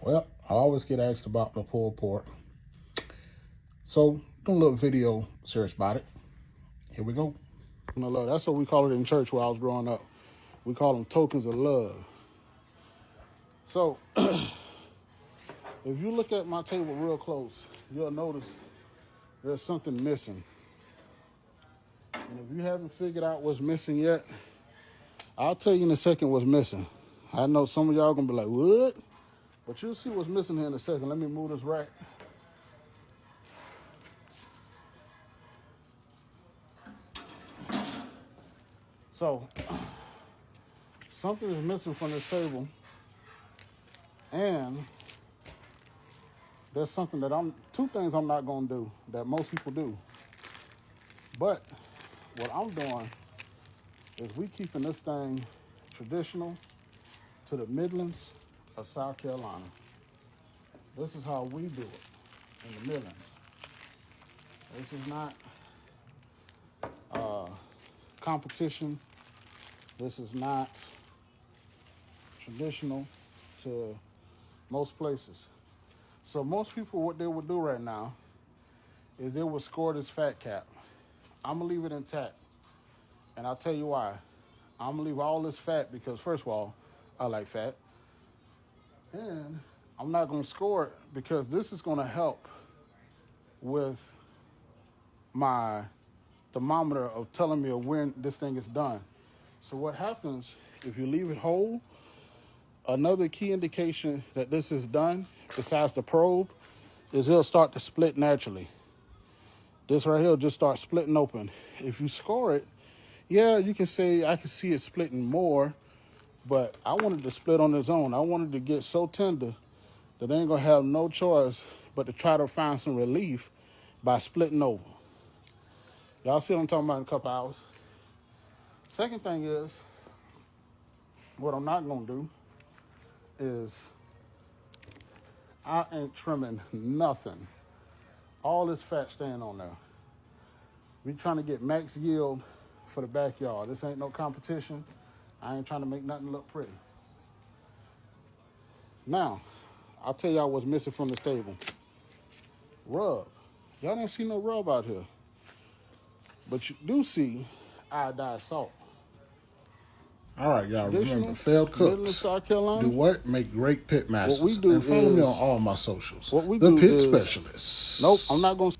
Well, I always get asked about my pulled pork. So, doing a little video series about it. Here we go. Love. That's what we call it in church where I was growing up. We call them tokens of love. So, if you look at my table real close, you'll notice there's something missing. And if you haven't figured out what's missing yet, I'll tell you in a second what's missing. I know some of y'all gonna be like, what? But you'll see what's missing here in a second. Let me move this rack. So, something is missing from this table, and there's something that two things I'm not gonna do that most people do. But what I'm doing is we keeping this thing traditional to the Midlands of South Carolina. This is how we do it in the Midlands. This is not competition. This is not traditional to most places. So most people, what they would do right now is they would score this fat cap. I'm gonna leave it intact. And I'll tell you why. I'm gonna leave all this fat because first of all, I like fat. And I'm not gonna score it because this is gonna help with my thermometer of telling me when this thing is done. So what happens if you leave it whole, another key indication that this is done, besides the probe, is it'll start to split naturally. This right here will just start splitting open. If you score it, yeah, you can say I can see it splitting more, but I wanted to split on its own. I wanted to get so tender that I ain't gonna have no choice but to try to find some relief by splitting over. Y'all see what I'm talking about in a couple hours. Second thing is, what I'm not gonna do is I ain't trimming nothing. All this fat staying on there. We trying to get max yield for the backyard. This ain't no competition. I ain't trying to make nothing look pretty. Now, I'll tell y'all what's missing from this table. Rub. Y'all don't see no rub out here. But you do see iodized salt. All right, y'all remember, failed cooks South Carolina, do what? Make great pit masters. What we do and follow me on all my socials. What we do Pit Specialists. Nope, I'm not going to.